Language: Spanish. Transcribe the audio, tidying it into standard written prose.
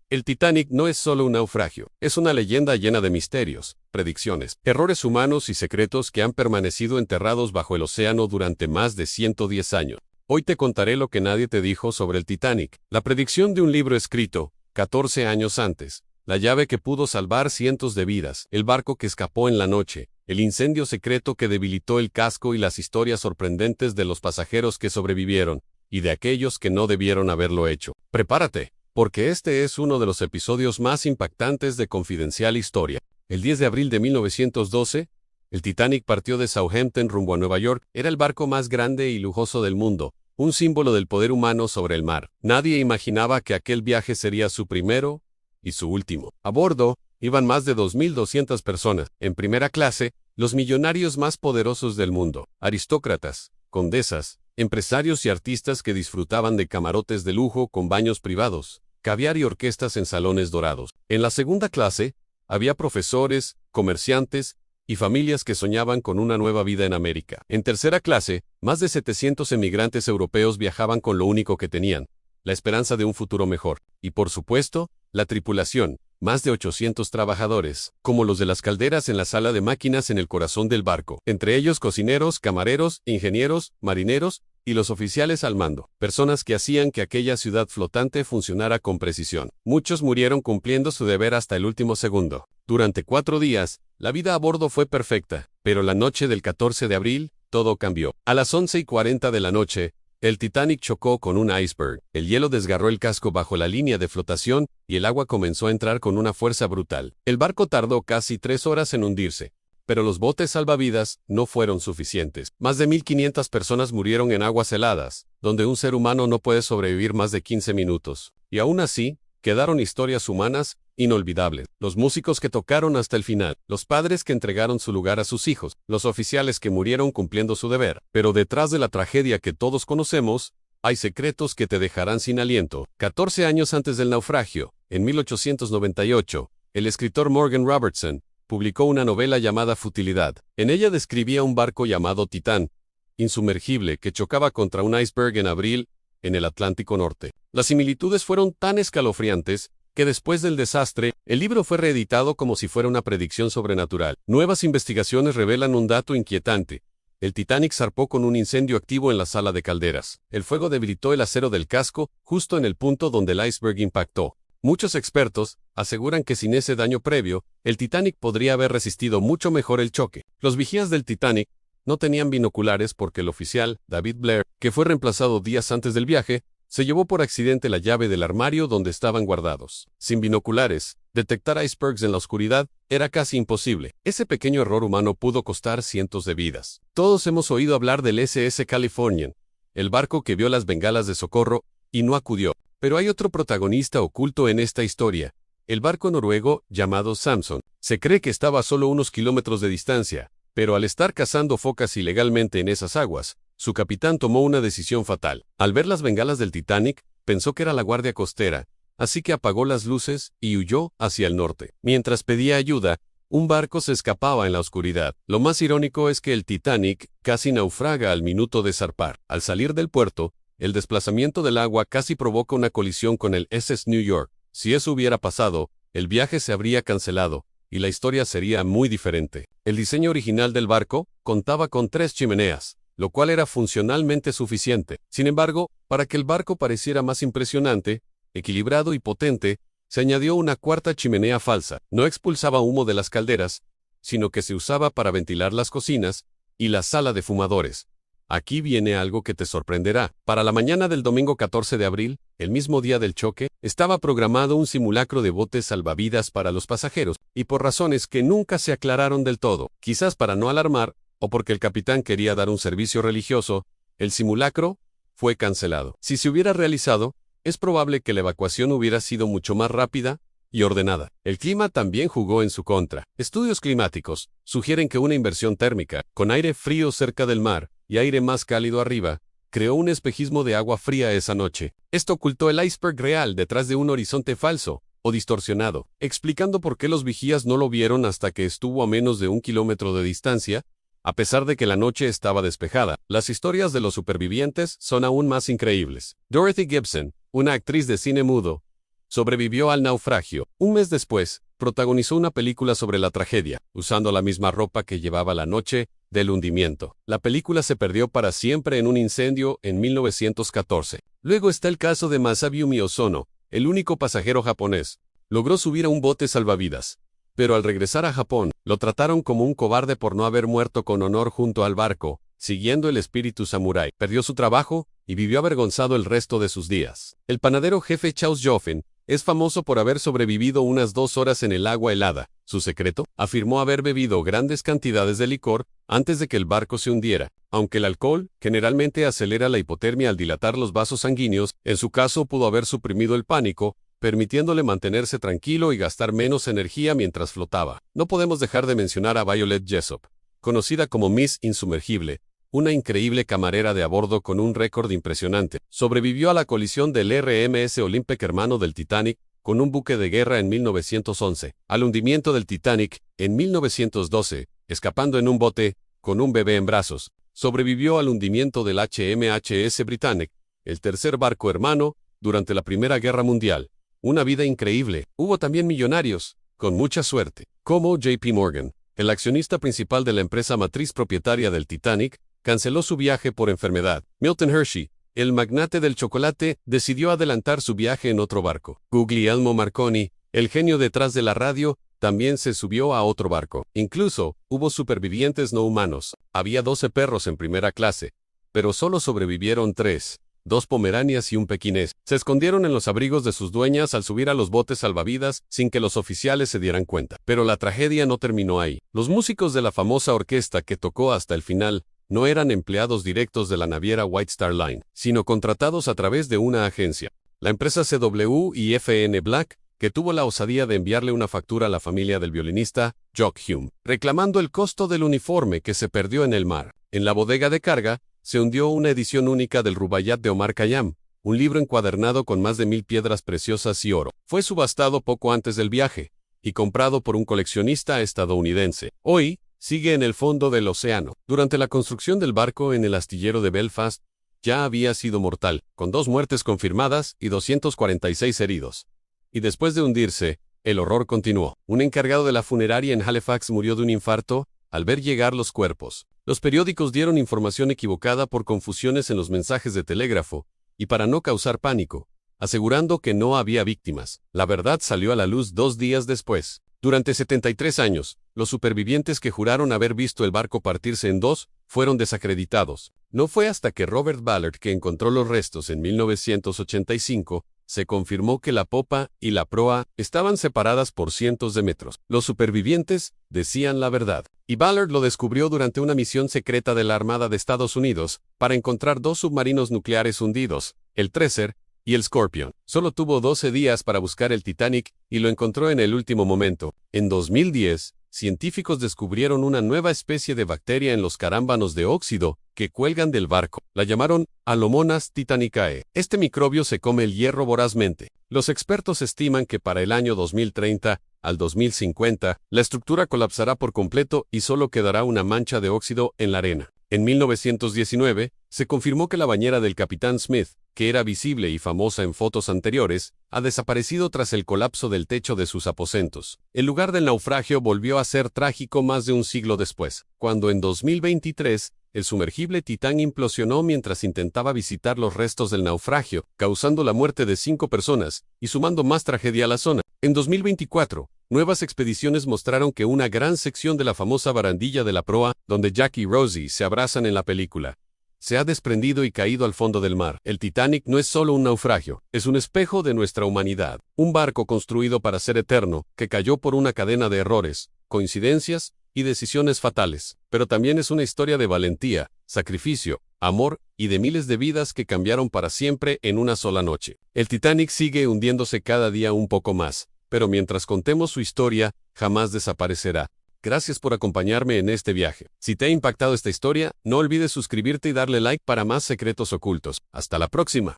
El Titanic no es solo un naufragio, es una leyenda llena de misterios, predicciones, errores humanos y secretos que han permanecido enterrados bajo el océano durante más de 110 años. Hoy te contaré lo que nadie te dijo sobre el Titanic, la predicción de un libro escrito 14 años antes, la llave que pudo salvar cientos de vidas, el barco que escapó en la noche, el incendio secreto que debilitó el casco y las historias sorprendentes de los pasajeros que sobrevivieron, y de aquellos que no debieron haberlo hecho. Prepárate, porque este es uno de los episodios más impactantes de Confidencial Historia. El 10 de abril de 1912, el Titanic partió de Southampton rumbo a Nueva York. Era el barco más grande y lujoso del mundo, un símbolo del poder humano sobre el mar. Nadie imaginaba que aquel viaje sería su primero y su último. A bordo, iban más de 2.200 personas. En primera clase, los millonarios más poderosos del mundo, aristócratas, condesas, empresarios y artistas que disfrutaban de camarotes de lujo con baños privados, caviar y orquestas en salones dorados. En la segunda clase, había profesores, comerciantes y familias que soñaban con una nueva vida en América. En tercera clase, más de 700 emigrantes europeos viajaban con lo único que tenían, la esperanza de un futuro mejor. Y por supuesto, la tripulación, más de 800 trabajadores, como los de las calderas en la sala de máquinas en el corazón del barco, entre ellos cocineros, camareros, ingenieros, marineros y los oficiales al mando, personas que hacían que aquella ciudad flotante funcionara con precisión. Muchos murieron cumpliendo su deber hasta el último segundo. Durante 4 días, la vida a bordo fue perfecta, pero la noche del 14 de abril, todo cambió. A las 11:40 de la noche, el Titanic chocó con un iceberg. El hielo desgarró el casco bajo la línea de flotación y el agua comenzó a entrar con una fuerza brutal. El barco tardó casi 3 horas en hundirse, pero los botes salvavidas no fueron suficientes. Más de 1.500 personas murieron en aguas heladas, donde un ser humano no puede sobrevivir más de 15 minutos. Y aún así, quedaron historias humanas inolvidables. Los músicos que tocaron hasta el final, los padres que entregaron su lugar a sus hijos, los oficiales que murieron cumpliendo su deber. Pero detrás de la tragedia que todos conocemos, hay secretos que te dejarán sin aliento. 14 años antes del naufragio, en 1898, el escritor Morgan Robertson publicó una novela llamada Futilidad. En ella describía un barco llamado Titán, insumergible, que chocaba contra un iceberg en abril, en el Atlántico Norte. Las similitudes fueron tan escalofriantes que después del desastre, el libro fue reeditado como si fuera una predicción sobrenatural. Nuevas investigaciones revelan un dato inquietante. El Titanic zarpó con un incendio activo en la sala de calderas. El fuego debilitó el acero del casco, justo en el punto donde el iceberg impactó. Muchos expertos aseguran que sin ese daño previo, el Titanic podría haber resistido mucho mejor el choque. Los vigías del Titanic no tenían binoculares porque el oficial, David Blair, que fue reemplazado días antes del viaje, se llevó por accidente la llave del armario donde estaban guardados. Sin binoculares, detectar icebergs en la oscuridad era casi imposible. Ese pequeño error humano pudo costar cientos de vidas. Todos hemos oído hablar del SS Californian, el barco que vio las bengalas de socorro y no acudió. Pero hay otro protagonista oculto en esta historia, el barco noruego llamado Samson. Se cree que estaba a solo unos kilómetros de distancia, pero al estar cazando focas ilegalmente en esas aguas, su capitán tomó una decisión fatal. Al ver las bengalas del Titanic, pensó que era la guardia costera, así que apagó las luces y huyó hacia el norte. Mientras pedía ayuda, un barco se escapaba en la oscuridad. Lo más irónico es que el Titanic casi naufraga al minuto de zarpar. Al salir del puerto, el desplazamiento del agua casi provoca una colisión con el SS New York. Si eso hubiera pasado, el viaje se habría cancelado, y la historia sería muy diferente. El diseño original del barco contaba con 3 chimeneas, lo cual era funcionalmente suficiente. Sin embargo, para que el barco pareciera más impresionante, equilibrado y potente, se añadió una 4ª chimenea falsa. No expulsaba humo de las calderas, sino que se usaba para ventilar las cocinas y la sala de fumadores. Aquí viene algo que te sorprenderá. Para la mañana del domingo 14 de abril, el mismo día del choque, estaba programado un simulacro de botes salvavidas para los pasajeros, y por razones que nunca se aclararon del todo, quizás para no alarmar, o porque el capitán quería dar un servicio religioso, el simulacro fue cancelado. Si se hubiera realizado, es probable que la evacuación hubiera sido mucho más rápida y ordenada. El clima también jugó en su contra. Estudios climáticos sugieren que una inversión térmica, con aire frío cerca del mar y aire más cálido arriba, creó un espejismo de agua fría esa noche. Esto ocultó el iceberg real detrás de un horizonte falso o distorsionado, explicando por qué los vigías no lo vieron hasta que estuvo a menos de 1 kilómetro de distancia, a pesar de que la noche estaba despejada. Las historias de los supervivientes son aún más increíbles. Dorothy Gibson, una actriz de cine mudo, sobrevivió al naufragio. Un mes después, protagonizó una película sobre la tragedia, usando la misma ropa que llevaba la noche del hundimiento. La película se perdió para siempre en un incendio en 1914. Luego está el caso de Masayumi Ozono, el único pasajero japonés. Logró subir a un bote salvavidas, pero al regresar a Japón, lo trataron como un cobarde por no haber muerto con honor junto al barco, siguiendo el espíritu samurái. Perdió su trabajo y vivió avergonzado el resto de sus días. El panadero jefe Charles Joffen es famoso por haber sobrevivido unas 2 horas en el agua helada. Su secreto, afirmó haber bebido grandes cantidades de licor antes de que el barco se hundiera. Aunque el alcohol generalmente acelera la hipotermia al dilatar los vasos sanguíneos, en su caso pudo haber suprimido el pánico, permitiéndole mantenerse tranquilo y gastar menos energía mientras flotaba. No podemos dejar de mencionar a Violet Jessop, conocida como Miss Insumergible, una increíble camarera de a bordo con un récord impresionante. Sobrevivió a la colisión del RMS Olympic, hermano del Titanic, con un buque de guerra en 1911, al hundimiento del Titanic en 1912, escapando en un bote con un bebé en brazos. Sobrevivió al hundimiento del HMHS Britannic, el tercer barco hermano, durante la Primera Guerra Mundial. Una vida increíble. Hubo también millonarios, con mucha suerte, como JP Morgan, el accionista principal de la empresa matriz propietaria del Titanic, canceló su viaje por enfermedad. Milton Hershey, el magnate del chocolate, decidió adelantar su viaje en otro barco. Guglielmo Marconi, el genio detrás de la radio, también se subió a otro barco. Incluso, hubo supervivientes no humanos. Había 12 perros en primera clase, pero solo sobrevivieron 3. 2 pomeranias y un pequinés. Se escondieron en los abrigos de sus dueñas al subir a los botes salvavidas sin que los oficiales se dieran cuenta. Pero la tragedia no terminó ahí. Los músicos de la famosa orquesta que tocó hasta el final no eran empleados directos de la naviera White Star Line, sino contratados a través de una agencia, la empresa CW y FN Black, que tuvo la osadía de enviarle una factura a la familia del violinista, Jock Hume, reclamando el costo del uniforme que se perdió en el mar. En la bodega de carga, se hundió una edición única del Rubaiyat de Omar Khayyam, un libro encuadernado con más de 1000 piedras preciosas y oro. Fue subastado poco antes del viaje y comprado por un coleccionista estadounidense. Hoy, sigue en el fondo del océano. Durante la construcción del barco en el astillero de Belfast, ya había sido mortal, con 2 muertes confirmadas y 246 heridos. Y después de hundirse, el horror continuó. Un encargado de la funeraria en Halifax murió de un infarto al ver llegar los cuerpos. Los periódicos dieron información equivocada por confusiones en los mensajes de telégrafo, y para no causar pánico, asegurando que no había víctimas. La verdad salió a la luz 2 días después. Durante 73 años, los supervivientes que juraron haber visto el barco partirse en 2 fueron desacreditados. No fue hasta que Robert Ballard, que encontró los restos en 1985, se confirmó que la popa y la proa estaban separadas por cientos de metros. Los supervivientes decían la verdad, y Ballard lo descubrió durante una misión secreta de la Armada de Estados Unidos para encontrar 2 submarinos nucleares hundidos, el Tracer y el Scorpion. Solo tuvo 12 días para buscar el Titanic y lo encontró en el último momento. En 2010, científicos descubrieron una nueva especie de bacteria en los carámbanos de óxido que cuelgan del barco. La llamaron Alomonas titanicae. Este microbio se come el hierro vorazmente. Los expertos estiman que para el año 2030 al 2050, la estructura colapsará por completo y solo quedará una mancha de óxido en la arena. En 1919, se confirmó que la bañera del Capitán Smith, que era visible y famosa en fotos anteriores, ha desaparecido tras el colapso del techo de sus aposentos. El lugar del naufragio volvió a ser trágico más de un siglo después, cuando en 2023, el sumergible Titán implosionó mientras intentaba visitar los restos del naufragio, causando la muerte de 5 personas y sumando más tragedia a la zona. En 2024, nuevas expediciones mostraron que una gran sección de la famosa barandilla de la proa, donde Jack y Rosie se abrazan en la película, se ha desprendido y caído al fondo del mar. El Titanic no es solo un naufragio, es un espejo de nuestra humanidad. Un barco construido para ser eterno, que cayó por una cadena de errores, coincidencias y decisiones fatales. Pero también es una historia de valentía, sacrificio, amor y de miles de vidas que cambiaron para siempre en una sola noche. El Titanic sigue hundiéndose cada día un poco más, pero mientras contemos su historia, jamás desaparecerá. Gracias por acompañarme en este viaje. Si te ha impactado esta historia, no olvides suscribirte y darle like para más secretos ocultos. Hasta la próxima.